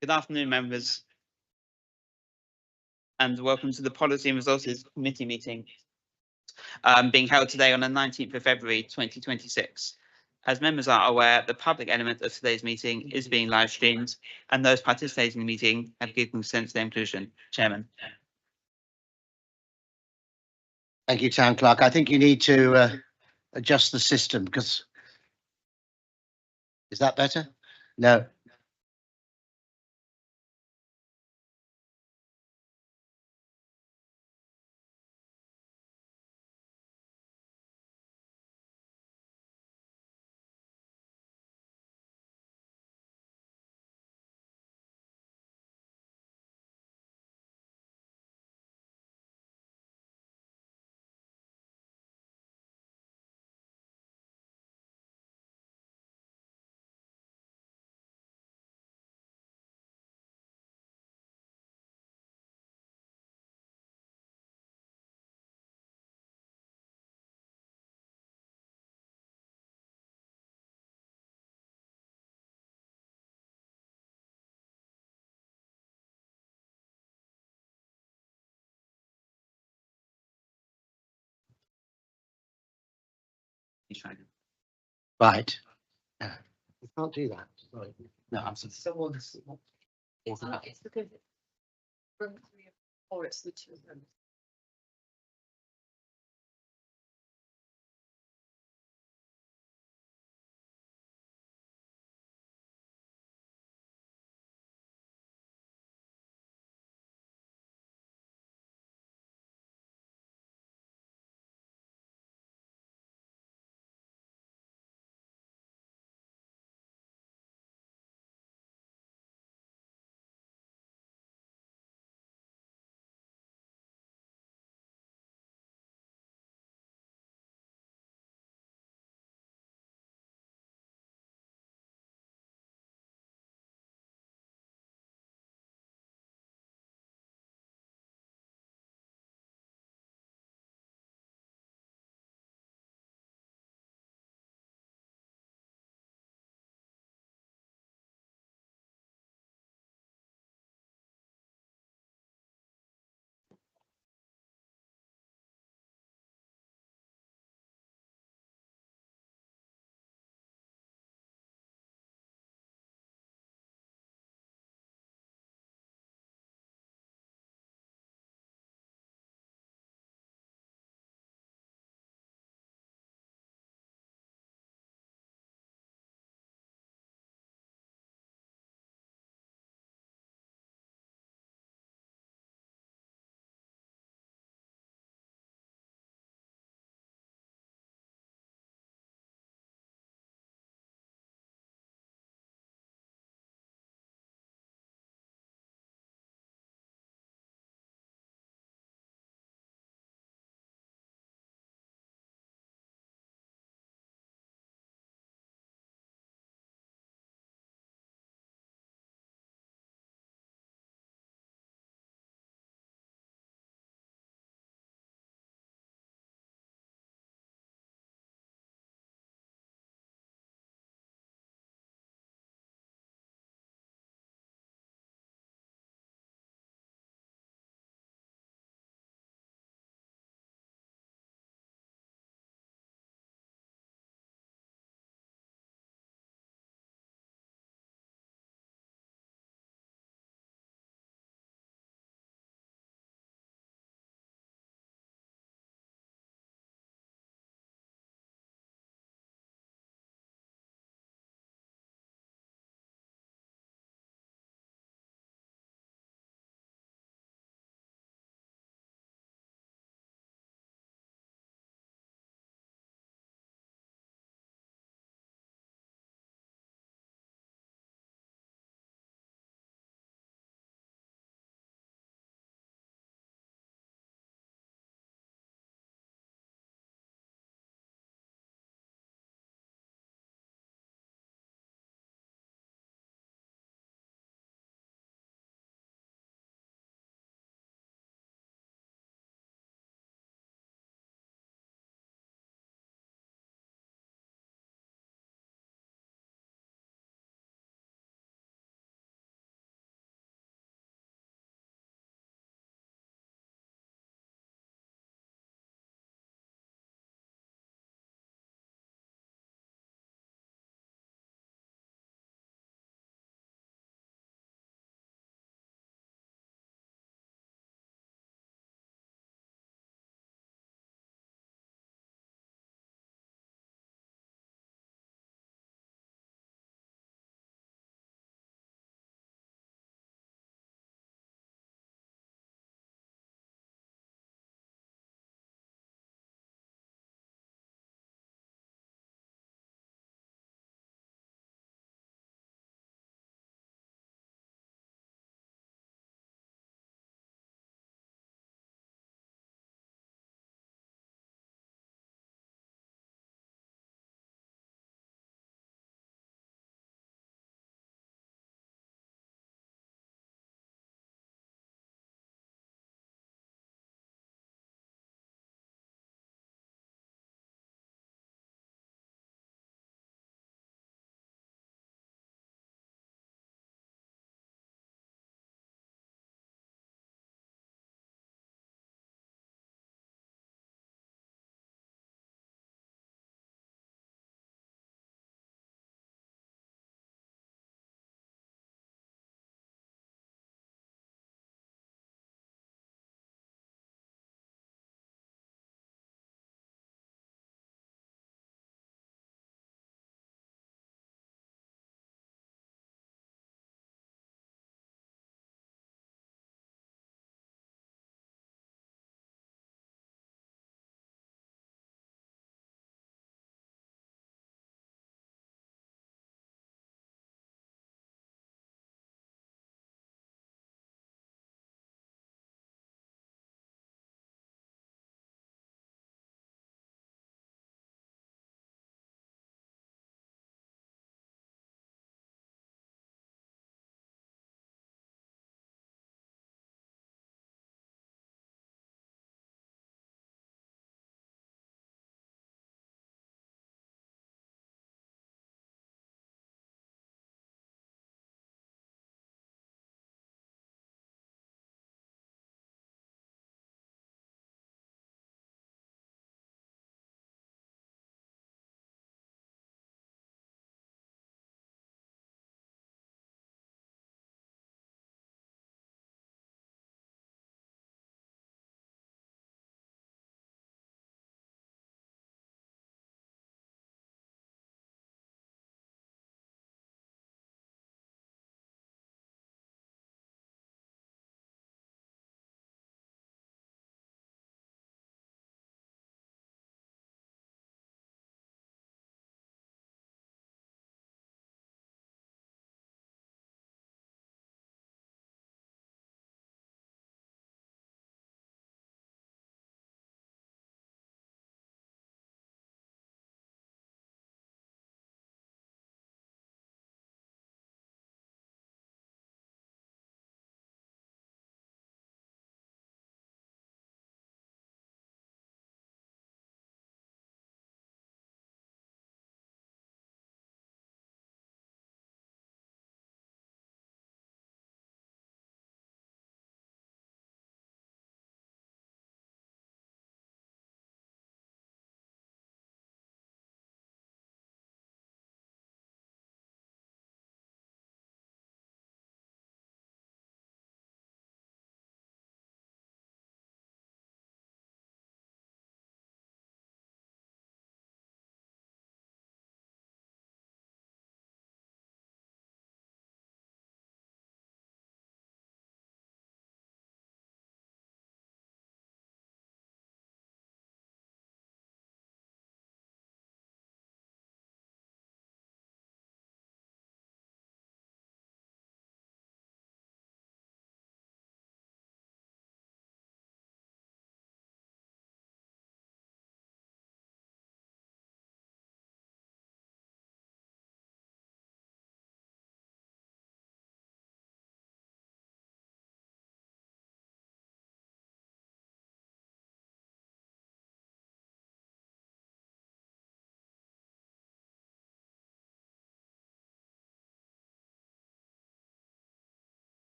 Good afternoon, members, and welcome to the Policy and Resources Committee meeting being held today on the 19th of February 2026. As members are aware, the public element of today's meeting is being live streamed, and those participating in the meeting have given consent to their inclusion. Chairman. Thank you, Town Clerk. I think you need to adjust the system because. Is that better? No. Right. You can't do that. Sorry. No, absolutely. It's because room 3 or it's the 2 rooms.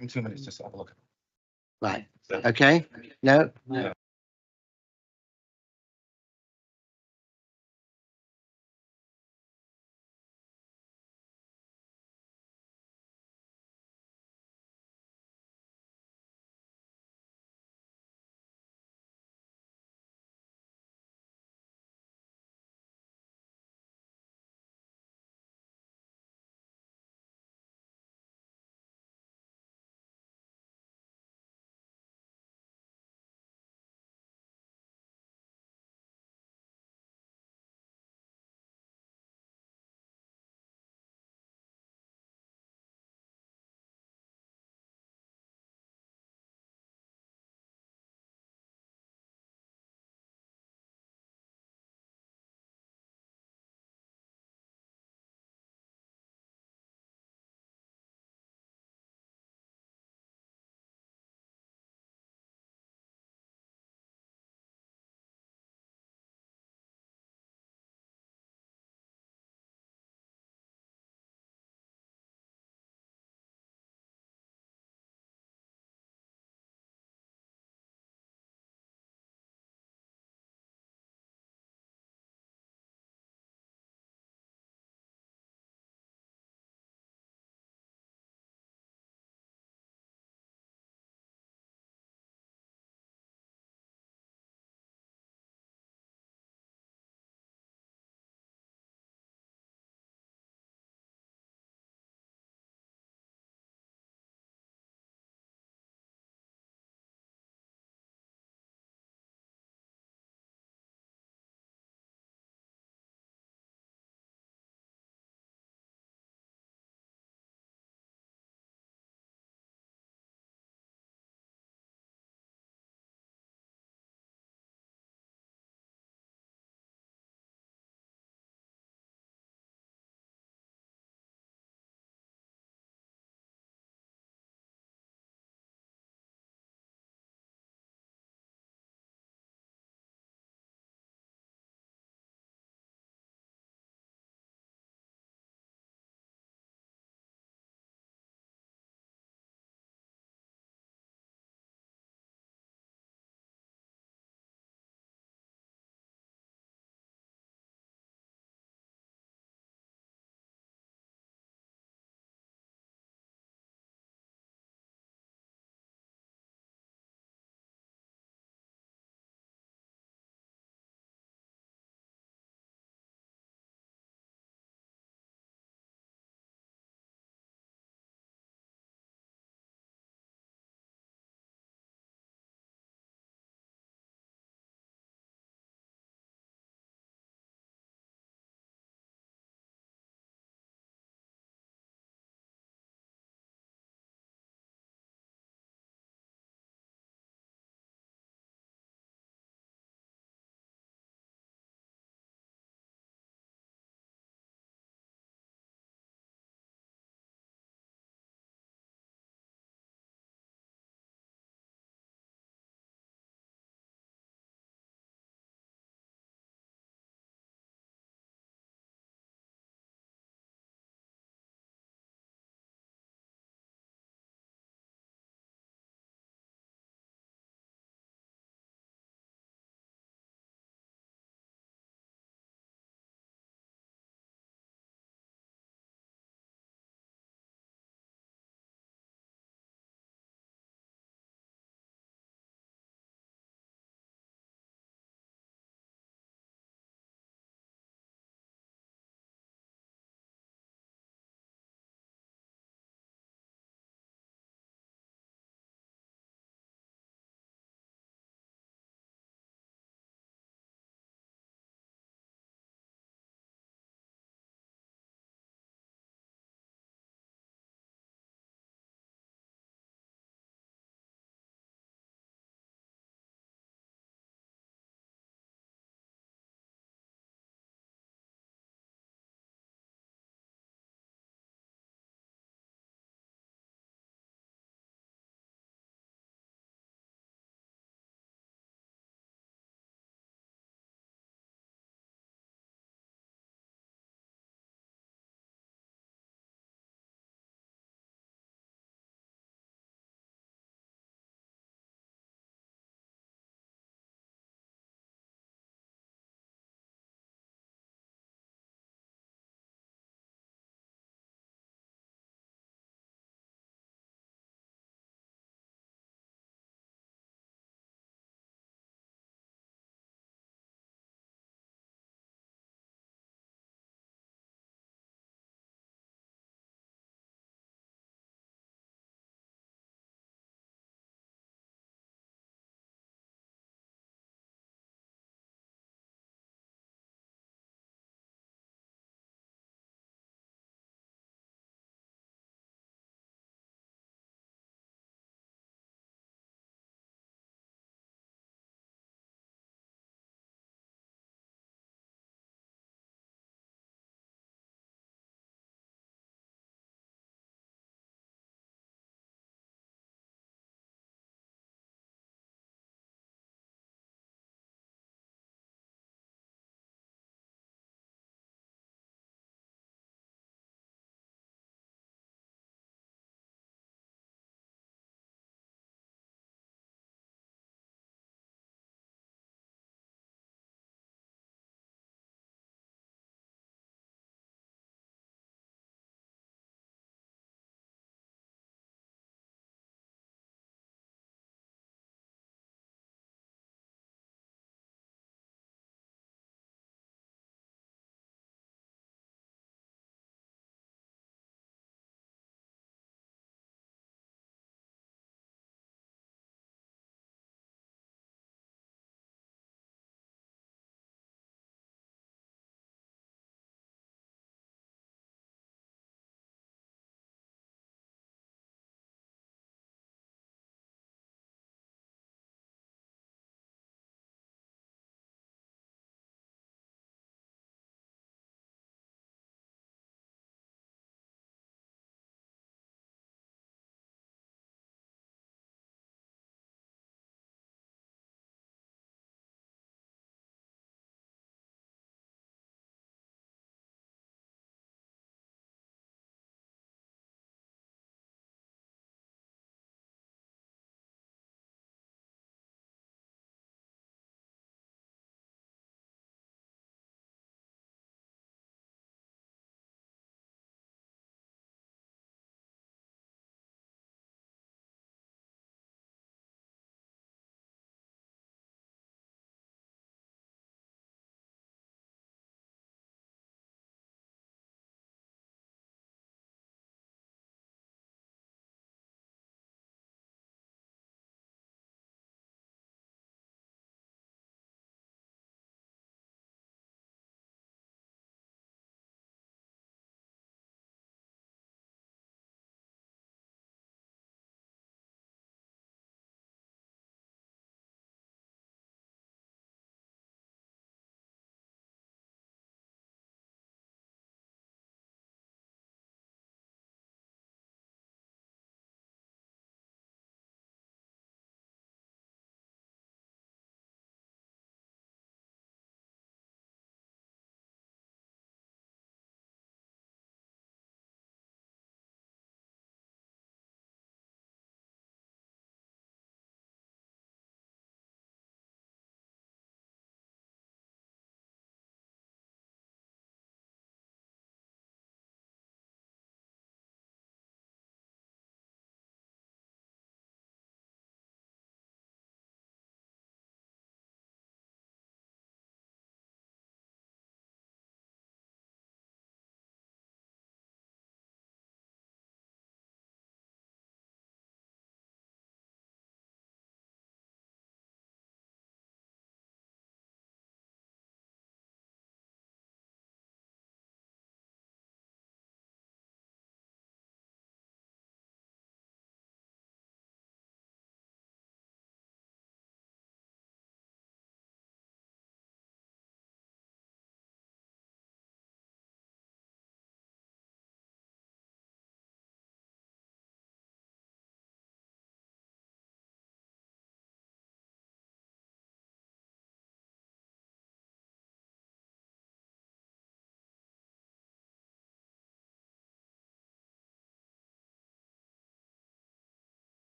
In 2 minutes, just have a look. Right, okay, no,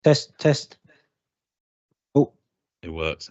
Test. Oh, It works.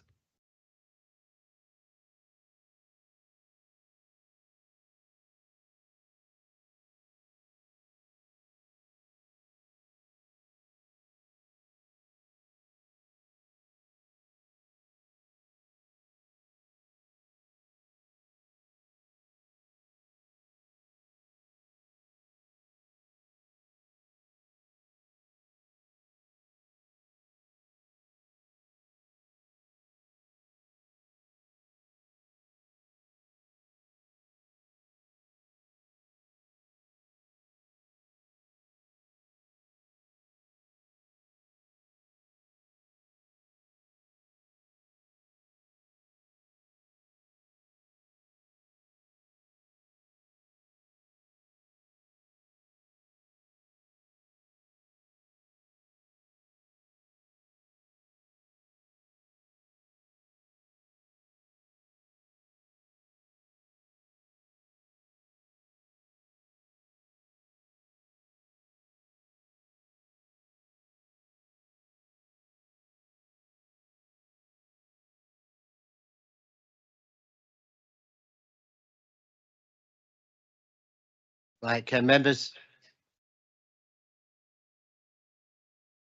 right, can members?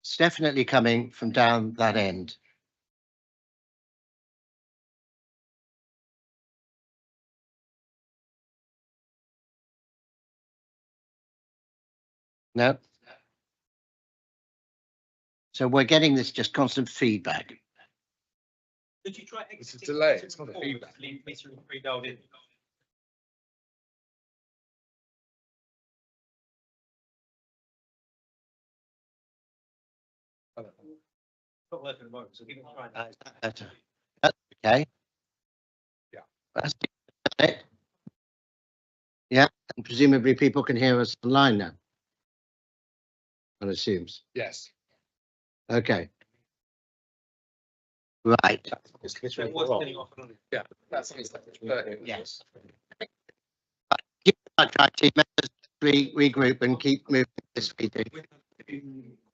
It's definitely coming from down that end. No. So we're getting this just constant feedback. Did you try It's a delay, it's not a feedback. Not working at the moment, so give it a try. Is that better? That's okay. Yeah. That's it. Yeah, and presumably people can hear us online now. One assumes. Yes. Okay. Right. Yeah, that's Yes. Keep in touch, IT members, regroup and keep moving this meeting.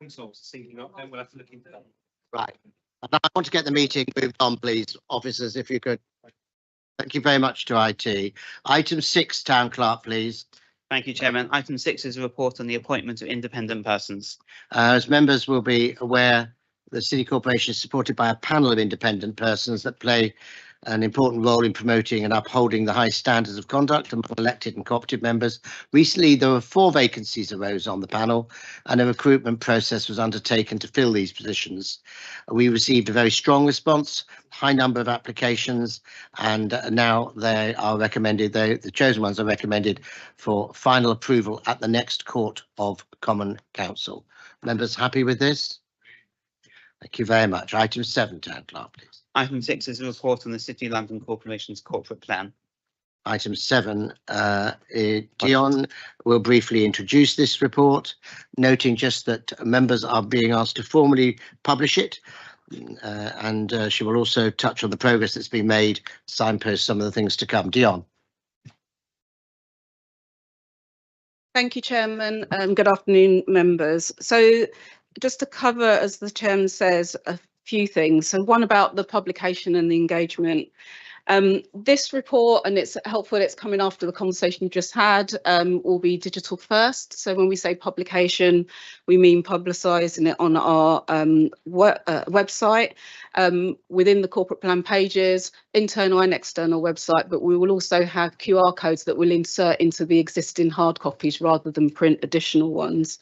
Consoles syncing up, then we'll have to look into that. Right. And I want to get the meeting moved on, please, officers, if you could. Thank you very much to IT. Item 6, Town Clerk, please. Thank you, Chairman. Item 6 is a report on the appointment of independent persons. As members will be aware, the City Corporation is supported by a panel of independent persons that play an important role in promoting and upholding the high standards of conduct among elected and cooperative members. Recently, there were 4 vacancies arose on the panel and a recruitment process was undertaken to fill these positions. We received a very strong response, high number of applications, and now they are recommended, the chosen ones are recommended for final approval at the next Court of Common Council. Members happy with this? Thank you very much. Item 7, Town Clerk, please. Item 6 is a report on the City of London Corporation's corporate plan. Item 7, Dion will briefly introduce this report, noting just that members are being asked to formally publish it. And she will also touch on the progress that's been made, signpost some of the things to come. Dion. Thank you, Chairman. Good afternoon, members. So just to cover, as the Chairman says, a few things. So one about the publication and the engagement. This report, and it's helpful it's coming after the conversation you just had, will be digital first. So when we say publication, we mean publicising it on our website, within the corporate plan pages, internal and external website, but we will also have QR codes that will insert into the existing hard copies rather than print additional ones.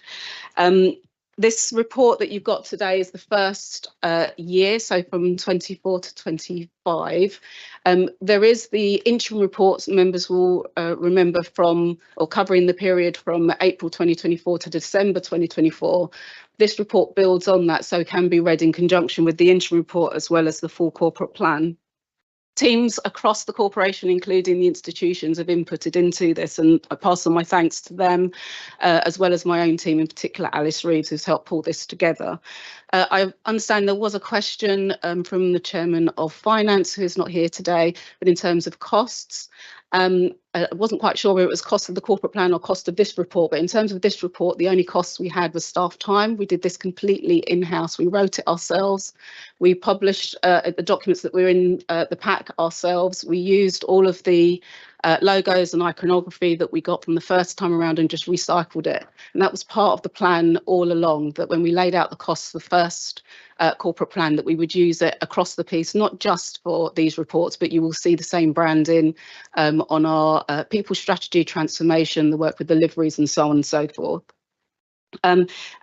This report that you've got today is the first year, so from 24 to 25. There is the interim reports members will remember from, or covering the period from April 2024 to December 2024. This report builds on that, so can be read in conjunction with the interim report as well as the full corporate plan. Teams across the corporation, including the institutions, have inputted into this, and I pass on my thanks to them, as well as my own team, in particular Alice Reeves, who's helped pull this together. I understand there was a question from the Chairman of Finance, who is not here today, but in terms of costs, I wasn't quite sure whether it was cost of the corporate plan or cost of this report, but in terms of this report, the only costs we had was staff time. We did this completely in-house. We wrote it ourselves. We published the documents that were in the pack ourselves. We used all of the logos and iconography that we got from the first time around and just recycled it. And that was part of the plan all along, that when we laid out the costs of the first corporate plan, that we would use it across the piece, not just for these reports, but you will see the same branding on our people strategy transformation, the work with deliveries and so on and so forth.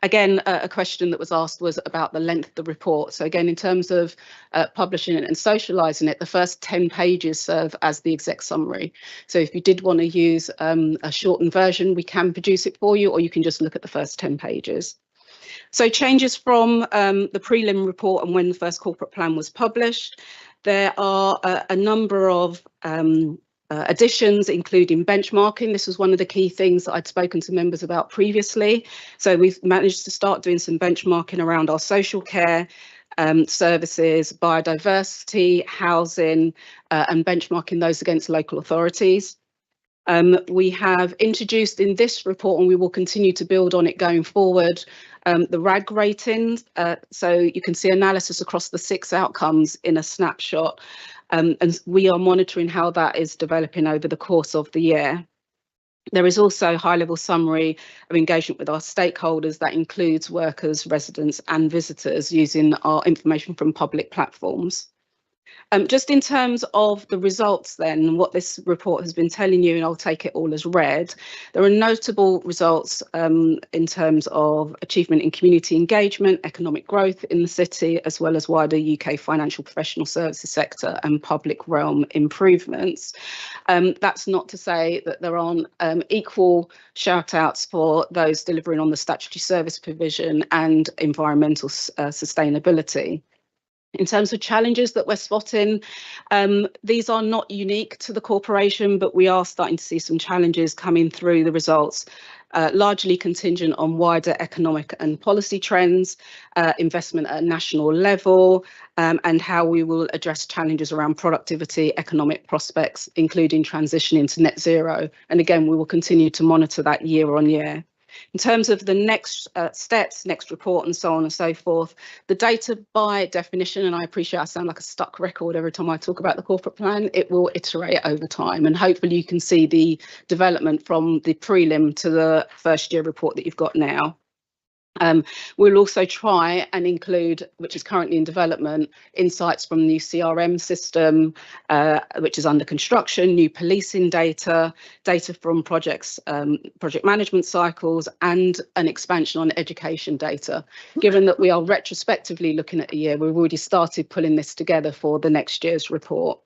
Again, a question that was asked was about the length of the report. So again, in terms of publishing it and socialising it, the first 10 pages serve as the exec summary. So if you did want to use a shortened version, we can produce it for you, or you can just look at the first 10 pages. So changes from the prelim report and when the first corporate plan was published. There are a number of additions, including benchmarking. This was one of the key things that I'd spoken to members about previously. So we've managed to start doing some benchmarking around our social care services, biodiversity, housing, and benchmarking those against local authorities. We have introduced in this report, and we will continue to build on it going forward, the RAG ratings. So you can see analysis across the 6 outcomes in a snapshot. And we are monitoring how that is developing over the course of the year. There is also a high-level summary of engagement with our stakeholders that includes workers, residents and visitors using our information from public platforms. Just in terms of the results then, what this report has been telling you, and I'll take it all as read, there are notable results in terms of achievement in community engagement, economic growth in the city, as well as wider UK financial professional services sector and public realm improvements. That's not to say that there aren't equal shout outs for those delivering on the statutory service provision and environmental sustainability. In terms of challenges that we're spotting, these are not unique to the corporation, but we are starting to see some challenges coming through the results, largely contingent on wider economic and policy trends, investment at a national level, and how we will address challenges around productivity, economic prospects, including transitioning to net zero. And again, we will continue to monitor that year on year. In terms of the next steps, next report and so on and so forth, the data by definition, and I appreciate I sound like a stuck record every time I talk about the corporate plan, it will iterate over time, and hopefully you can see the development from the prelim to the first year report that you've got now. We'll also try and include, which is currently in development, insights from the new CRM system, which is under construction, new policing data, data from projects, project management cycles, and an expansion on education data. Given that we are retrospectively looking at a year, we've already started pulling this together for the next year's report.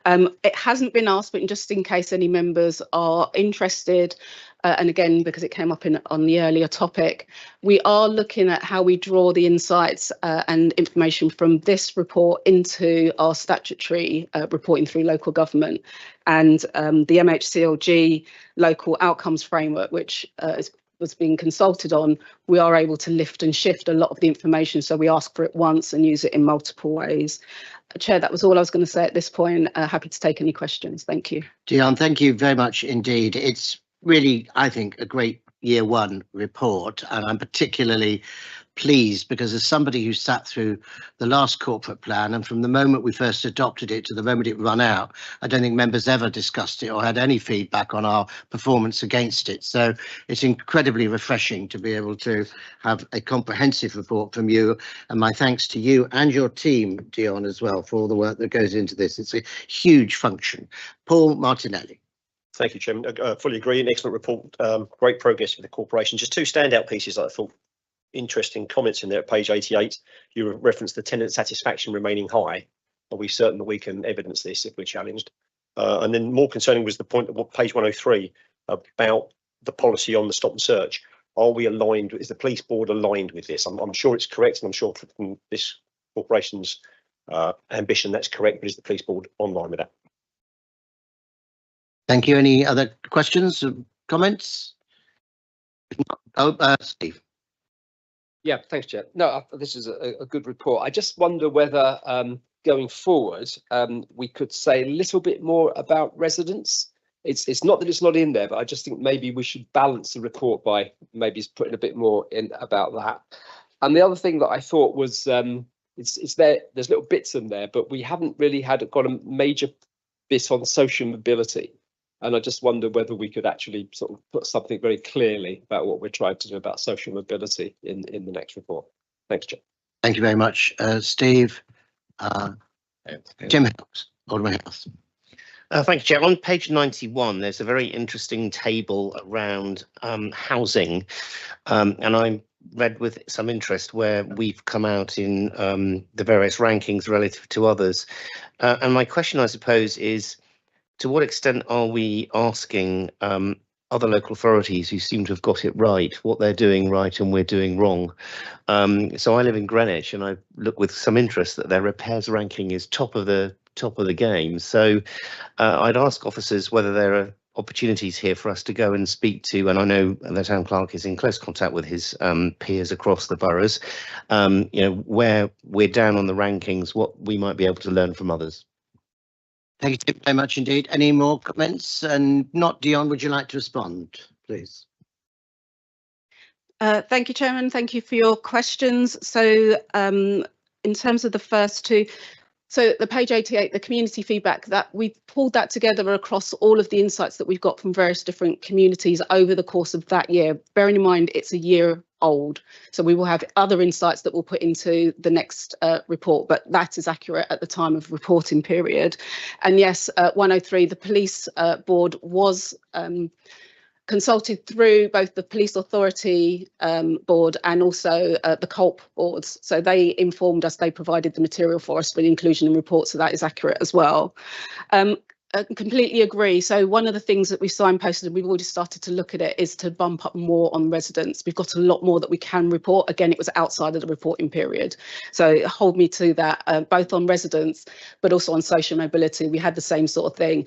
It hasn't been asked, but just in case any members are interested, and again, because it came up on the earlier topic, we are looking at how we draw the insights and information from this report into our statutory reporting through local government, and the MHCLG local outcomes framework, which was being consulted on, we are able to lift and shift a lot of the information. So we ask for it once and use it in multiple ways. Chair, that was all I was going to say at this point. Happy to take any questions. Thank you. Dion, thank you very much indeed. It's really, I think, a great year one report, and I'm particularly pleased because as somebody who sat through the last corporate plan, and from the moment we first adopted it to the moment it ran out, I don't think members ever discussed it or had any feedback on our performance against it. So it's incredibly refreshing to be able to have a comprehensive report from you, and my thanks to you and your team, Dion, as well, for all the work that goes into this. It's a huge function. Paul Martinelli. Thank you, Chairman. Fully agree. An excellent report. Great progress for the corporation. Just 2 standout pieces that I thought interesting comments in there at page 88. You referenced the tenant satisfaction remaining high. Are we certain that we can evidence this if we're challenged? And then more concerning was the point of page 103 about the policy on the stop and search. Are we aligned? Is the police board aligned with this? I'm sure it's correct, and I'm sure from this corporation's ambition that's correct, but is the police board online with that? Thank you. Any other questions or comments? Oh, Steve. Yeah, thanks, Chair. No, this is a good report. I just wonder whether going forward, we could say a little bit more about residents it's not that it's not in there, but I just think maybe we should balance the report by maybe putting a bit more in about that. And the other thing that I thought was it's there's little bits in there, but we haven't really got a major bit on social mobility. And I just wonder whether we could actually sort of put something very clearly about what we're trying to do about social mobility in the next report. Thanks, Chair. Thank you very much, Steve. Tim House, Alderman House. Thank you, Chair. On page 91, there's a very interesting table around housing, and I read with some interest where we've come out in the various rankings relative to others. And my question, I suppose, is to what extent are we asking other local authorities who seem to have got it right, what they're doing right and we're doing wrong? So I live in Greenwich, and I look with some interest that their repairs ranking is top of the game. So I'd ask officers whether there are opportunities here for us to go and speak to, and I know the town clerk is in close contact with his peers across the boroughs, where we're down on the rankings, what we might be able to learn from others. Thank you, Tim, very much indeed. Any more comments? And not Dion, would you like to respond, please? Thank you, Chairman. Thank you for your questions. So in terms of the first two, so the page 88, the community feedback, that we pulled that together across all of the insights that we've got from various different communities over the course of that year. Bearing in mind it's a year old, so we will have other insights that we'll put into the next report, but that is accurate at the time of reporting period. And yes, 103, the police board was consulted through both the police authority board and also the CULP boards. So they informed us, they provided the material for us for the inclusion in report, so that is accurate as well. I completely agree. So one of the things that we signposted, and we've already started to look at it, is to bump up more on residents. We've got a lot more that we can report. Again, it was outside of the reporting period. So hold me to that, both on residents, but also on social mobility. We had the same sort of thing.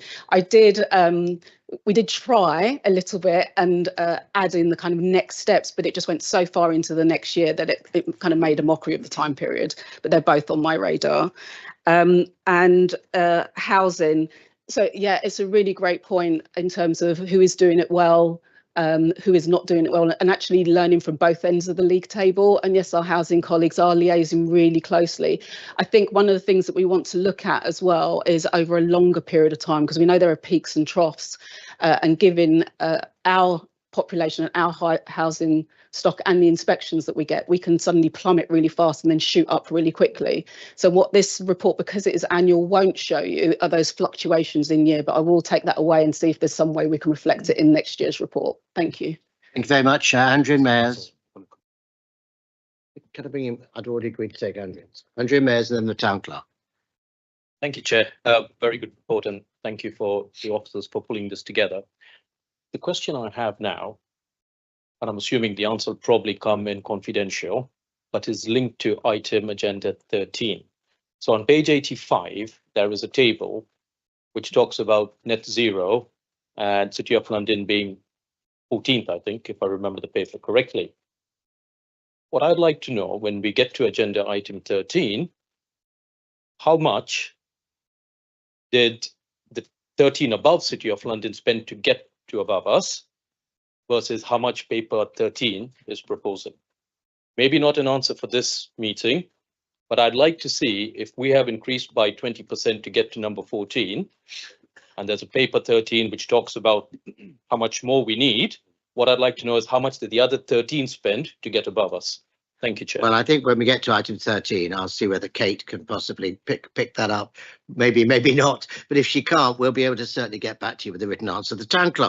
We did try a little bit and add in the kind of next steps, but it just went so far into the next year that it kind of made a mockery of the time period. But they're both on my radar. And housing. So, yeah, it's a really great point in terms of who is doing it well, who is not doing it well, and actually learning from both ends of the league table. And yes, our housing colleagues are liaising really closely. I think one of the things that we want to look at as well is over a longer period of time, because we know there are peaks and troughs, and given our population and our housing stock and the inspections that we get, we can suddenly plummet really fast and then shoot up really quickly. So what this report, because it is annual, won't show you are those fluctuations in year, but I will take that away and see if there's some way we can reflect it in next year's report. Thank you. Thank you very much. Andrew Mayers. Can I bring him? I'd already agreed to take Andrew Mayers and then the town clerk. Thank you, Chair. Very good report, and thank you for the officers for pulling this together. The question I have now, and I'm assuming the answer will probably come in confidential, but is linked to item agenda 13. So on page 85, there is a table which talks about net zero and City of London being 14th, I think, if I remember the paper correctly. What I'd like to know when we get to agenda item 13, how much did the 13 above City of London spend to get to above us versus how much paper 13 is proposing? Maybe not an answer for this meeting, but I'd like to see if we have increased by 20% to get to number 14, and there's a paper 13 which talks about how much more we need. What I'd like to know is how much did the other 13 spend to get above us? Thank you, Chair. Well, I think when we get to item 13, I'll see whether Kate can possibly pick that up. Maybe not. But if she can't, we'll be able to certainly get back to you with a written answer. The town clerk.